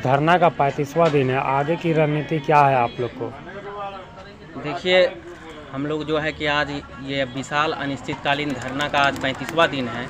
धरना का 35वां दिन है, आगे की रणनीति क्या है आप लोग को? देखिए, हम लोग जो है कि आज ये विशाल अनिश्चितकालीन धरना का आज 35वां दिन है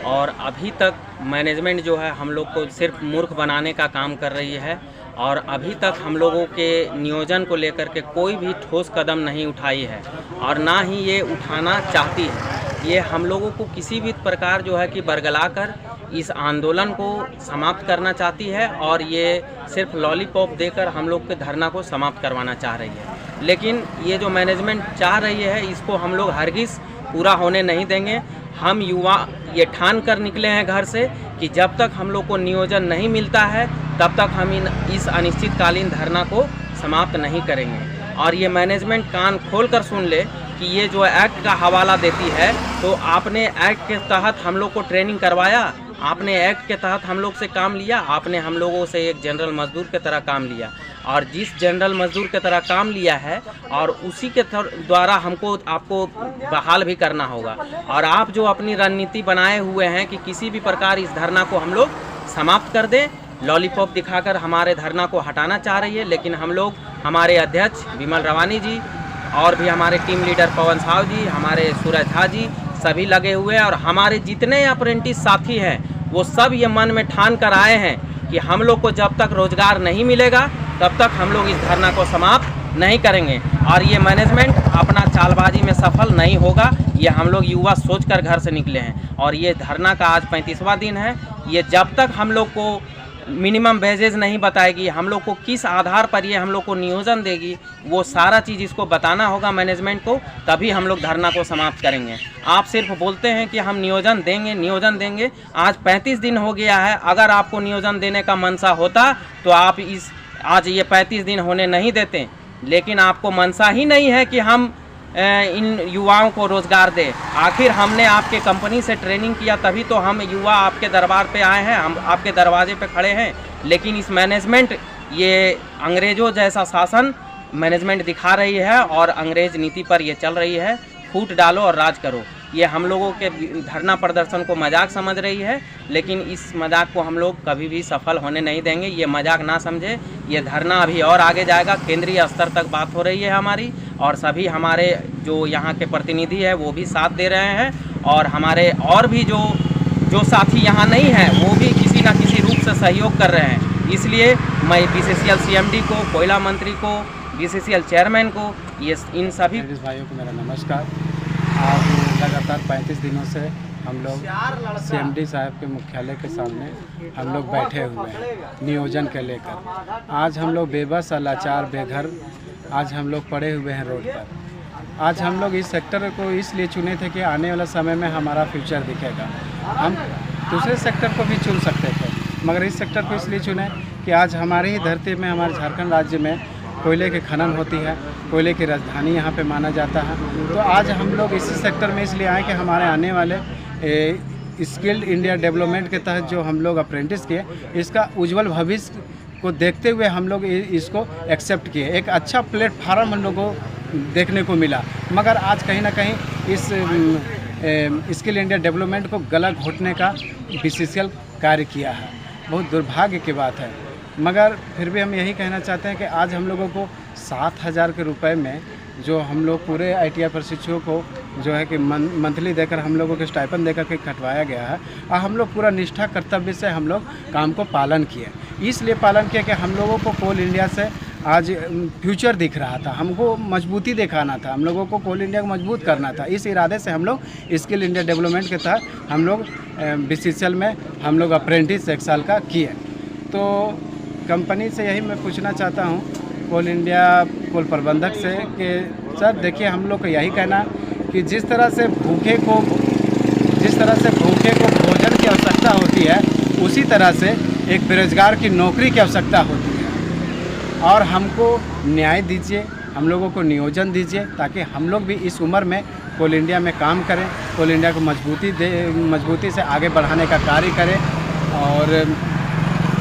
और अभी तक मैनेजमेंट जो है हम लोग को सिर्फ मूर्ख बनाने का काम कर रही है और अभी तक हम लोगों के नियोजन को लेकर के कोई भी ठोस कदम नहीं उठाई है और ना ही ये उठाना चाहती है। ये हम लोगों को किसी भी प्रकार जो है कि बरगलाकर इस आंदोलन को समाप्त करना चाहती है और ये सिर्फ लॉलीपॉप देकर हम लोग के धरना को समाप्त करवाना चाह रही है। लेकिन ये जो मैनेजमेंट चाह रही है इसको हम लोग हरगिज़ पूरा होने नहीं देंगे। हम युवा ये ठान कर निकले हैं घर से कि जब तक हम लोग को नियोजन नहीं मिलता है तब तक हम इस अनिश्चितकालीन धरना को समाप्त नहीं करेंगे। और ये मैनेजमेंट कान खोल कर सुन ले कि ये जो एक्ट का हवाला देती है, तो आपने एक्ट के तहत हम लोग को ट्रेनिंग करवाया, आपने एक्ट के तहत हम लोग से काम लिया, आपने हम लोगों से एक जनरल मजदूर के तरह काम लिया और जिस जनरल मजदूर के तरह काम लिया है और उसी के द्वारा आपको बहाल भी करना होगा। और आप जो अपनी रणनीति बनाए हुए हैं कि किसी भी प्रकार इस धरना को हम लोग समाप्त कर दें, लॉलीपॉप दिखाकर हमारे धरना को हटाना चाह रही है। लेकिन हम लोग, हमारे अध्यक्ष विमल रवानी जी और भी हमारे टीम लीडर पवन साव जी, हमारे सूरज झा जी सभी लगे हुए हैं और हमारे जितने अप्रेंटिस साथी हैं वो सब ये मन में ठान कर आए हैं कि हम लोग को जब तक रोजगार नहीं मिलेगा तब तक हम लोग इस धरना को समाप्त नहीं करेंगे। और ये मैनेजमेंट अपना चालबाजी में सफल नहीं होगा, ये हम लोग युवा सोचकर घर से निकले हैं। और ये धरना का आज 35वां दिन है। ये जब तक हम लोग को मिनिमम वेजेज नहीं बताएगी, हम लोग को किस आधार पर ये हम लोग को नियोजन देगी, वो सारा चीज़ इसको बताना होगा मैनेजमेंट को, तभी हम लोग धरना को समाप्त करेंगे। आप सिर्फ बोलते हैं कि हम नियोजन देंगे। आज 35 दिन हो गया है। अगर आपको नियोजन देने का मनसा होता तो आप आज ये 35 दिन होने नहीं देते, लेकिन आपको मनसा ही नहीं है कि हम इन युवाओं को रोज़गार दें। आखिर हमने आपके कंपनी से ट्रेनिंग किया तभी तो हम युवा आपके दरबार पे आए हैं, हम आपके दरवाजे पे खड़े हैं। लेकिन इस मैनेजमेंट ये अंग्रेज़ों जैसा शासन मैनेजमेंट दिखा रही है और अंग्रेज़ नीति पर ये चल रही है। फूट डालो और राज करो, ये हम लोगों के धरना प्रदर्शन को मजाक समझ रही है। लेकिन इस मजाक को हम लोग कभी भी सफल होने नहीं देंगे। ये मजाक ना समझे, ये धरना अभी और आगे जाएगा। केंद्रीय स्तर तक बात हो रही है हमारी और सभी हमारे जो यहाँ के प्रतिनिधि है वो भी साथ दे रहे हैं और हमारे और भी जो साथी यहाँ नहीं हैं वो भी किसी न किसी रूप से सहयोग कर रहे हैं। इसलिए मैं BCCL CMD को, कोयला मंत्री को, BCCL चेयरमैन को, ये इन सभी भाइयों को मेरा नमस्कार। आज लगातार 35 दिनों से हम लोग CMD साहब के मुख्यालय के सामने हम लोग बैठे हुए हैं नियोजन के लेकर। आज हम लोग बेबस, लाचार, बेघर आज हम लोग पड़े हुए हैं रोड पर। आज हम लोग इस सेक्टर को इसलिए चुने थे कि आने वाला समय में हमारा फ्यूचर दिखेगा। हम दूसरे सेक्टर को भी चुन सकते थे मगर इस सेक्टर को इसलिए चुने कि आज हमारी ही धरती में, हमारे झारखंड राज्य में कोयले की खनन होती है, कोयले की राजधानी यहाँ पे माना जाता है। तो आज हम लोग इसी सेक्टर में इसलिए आए कि हमारे आने वाले स्किल्ड इंडिया डेवलपमेंट के तहत जो हम लोग अप्रेंटिस किए, इसका उज्जवल भविष्य को देखते हुए हम लोग इसको एक्सेप्ट किए। एक अच्छा प्लेटफार्म हम लोग को देखने को मिला, मगर आज कहीं ना कहीं इस स्किल इंडिया डेवलपमेंट को गला घोटने का BCCL कार्य किया है। बहुत दुर्भाग्य की बात है, मगर फिर भी हम यही कहना चाहते हैं कि आज हम लोगों को 7,000 के रुपए में जो हम लोग पूरे ITI प्रशिक्षुओं को जो है कि मंथली देकर हम लोगों के स्टाइपेंड देकर के कटवाया गया है और हम लोग पूरा निष्ठा कर्तव्य से हम लोग काम को पालन किए। इसलिए पालन किया कि हम लोगों को कोल इंडिया से आज फ्यूचर दिख रहा था, हमको मजबूती दिखाना था, हम लोगों को कोल इंडिया को मजबूत करना था। इस इरादे से हम लोग स्किल इंडिया डेवलपमेंट के तहत हम लोग BCCL में हम लोग अप्रेंटिस 1 साल का किए। तो कंपनी से यही मैं पूछना चाहता हूँ, कोल इंडिया कोल प्रबंधक से, कि सर देखिए हम लोग का यही कहना कि जिस तरह से भूखे को भोजन की आवश्यकता होती है, उसी तरह से एक बेरोजगार की नौकरी की आवश्यकता होती है। और हमको न्याय दीजिए, हम लोगों को नियोजन दीजिए ताकि हम लोग भी इस उम्र में कोल इंडिया में काम करें, कोल इंडिया को मजबूती से आगे बढ़ाने का कार्य करें। और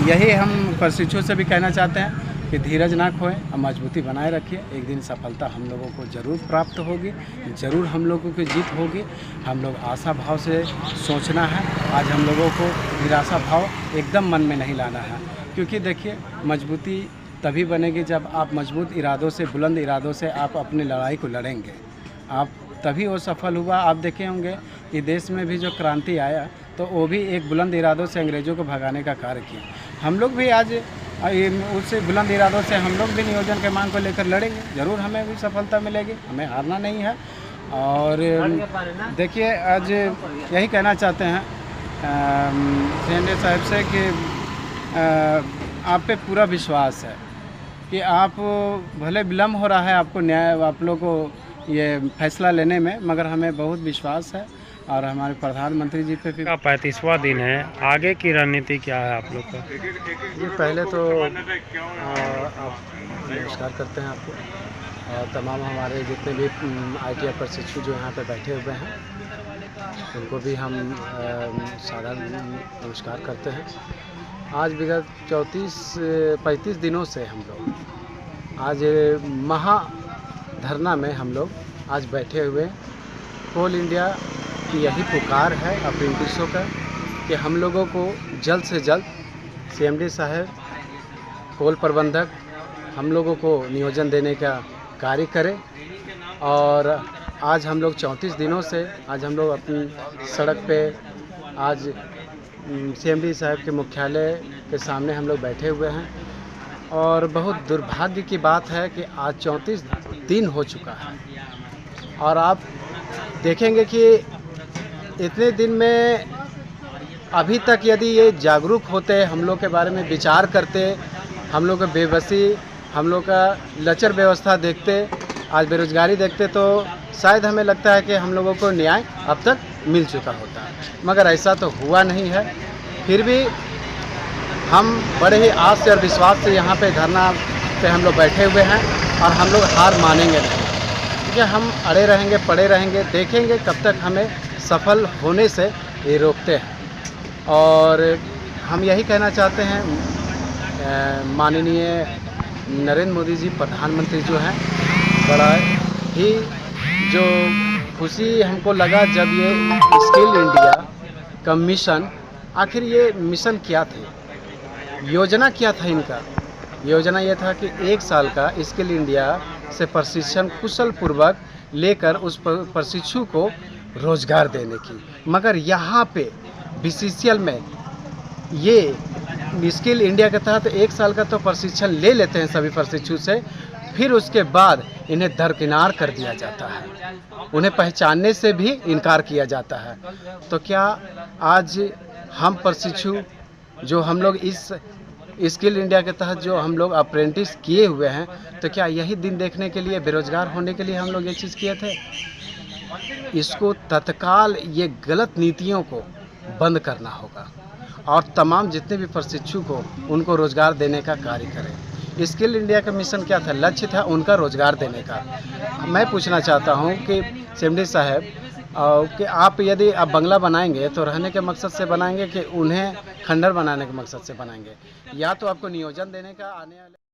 यही हम प्रशिक्षुओं से भी कहना चाहते हैं कि धीरज ना खोएं और मजबूती बनाए रखिए। एक दिन सफलता हम लोगों को ज़रूर प्राप्त होगी, ज़रूर हम लोगों की जीत होगी। हम लोग आशा भाव से सोचना है। आज हम लोगों को निराशा भाव एकदम मन में नहीं लाना है, क्योंकि देखिए मजबूती तभी बनेगी जब आप मजबूत इरादों से, बुलंद इरादों से आप अपनी लड़ाई को लड़ेंगे, आप तभी वो सफल हुआ। आप देखे होंगे कि देश में भी जो क्रांति आया तो वो भी एक बुलंद इरादों से अंग्रेज़ों को भगाने का कार्य किया। हम लोग भी आज उससे बुलंद इरादों से हम लोग भी नियोजन के मांग को लेकर लड़ेंगे, ज़रूर हमें भी सफलता मिलेगी, हमें हारना नहीं है। और देखिए आज यही कहना चाहते हैं सीएमडी साहब से कि आप पे पूरा विश्वास है कि आप भले विलम्ब हो रहा है आपको न्याय, आप लोग को ये फैसला लेने में, मगर हमें बहुत विश्वास है और हमारे प्रधानमंत्री जी पे भी। का 35वां दिन है, आगे की रणनीति क्या है आप लोग का? ये पहले तो आप नमस्कार करते हैं आपको और तमाम हमारे जितने भी ITI प्रशिक्षु जो यहाँ पे बैठे हुए हैं उनको भी हम साधारण नमस्कार करते हैं। आज विगत 35 दिनों से हम लोग आज महाधरना में हम लोग आज बैठे हुए। कोल इंडिया की यही पुकार है अप्रेंटिसों का कि हम लोगों को जल्द से जल्द सीएमडी साहब, कोल प्रबंधक हम लोगों को नियोजन देने का कार्य करें। और आज हम लोग 34 दिनों से आज हम लोग अपनी सड़क पे आज सीएमडी साहब के मुख्यालय के सामने हम लोग बैठे हुए हैं। और बहुत दुर्भाग्य की बात है कि आज 34 दिन हो चुका है और आप देखेंगे कि इतने दिन में अभी तक यदि ये जागरूक होते, हम लोग के बारे में विचार करते, हम लोग का बेबसी, हम लोग का लचर व्यवस्था देखते, आज बेरोजगारी देखते, तो शायद हमें लगता है कि हम लोगों को न्याय अब तक मिल चुका होता है, मगर ऐसा तो हुआ नहीं है। फिर भी हम बड़े ही आस और विश्वास से यहाँ पे धरना पे हम लोग बैठे हुए हैं और हम लोग हार मानेंगे नहीं, क्योंकि हम अड़े रहेंगे, पड़े रहेंगे, देखेंगे कब तक हमें सफल होने से ये रोकते हैं। और हम यही कहना चाहते हैं माननीय नरेंद्र मोदी जी प्रधानमंत्री जो हैं, बड़ा ही जो खुशी हमको लगा जब ये स्किल इंडिया का मिशन, आखिर ये मिशन क्या थे, योजना क्या था इनका? योजना ये था कि 1 साल का स्किल इंडिया से प्रशिक्षण कुशल पूर्वक लेकर उस प्रशिक्षु को रोजगार देने की। मगर यहाँ पे BCCL में ये स्किल इंडिया के तहत 1 साल का तो प्रशिक्षण ले लेते हैं सभी प्रशिक्षु से, फिर उसके बाद इन्हें दरकिनार कर दिया जाता है, उन्हें पहचानने से भी इनकार किया जाता है। तो क्या आज हम प्रशिक्षु जो हम लोग इस स्किल इंडिया के तहत जो हम लोग अप्रेंटिस किए हुए हैं, तो क्या यही दिन देखने के लिए, बेरोजगार होने के लिए हम लोग ये चीज़ किए थे? इसको तत्काल ये गलत नीतियों को बंद करना होगा और तमाम जितने भी प्रशिक्षु को उनको रोज़गार देने का कार्य करें। स्किल इंडिया का मिशन क्या था? लक्ष्य था उनका रोज़गार देने का। मैं पूछना चाहता हूं कि सीएमडी साहब कि आप यदि आप बंगला बनाएंगे तो रहने के मकसद से बनाएंगे कि उन्हें खंडर बनाने के मकसद से बनाएंगे, या तो आपको नियोजन देने का आने वाले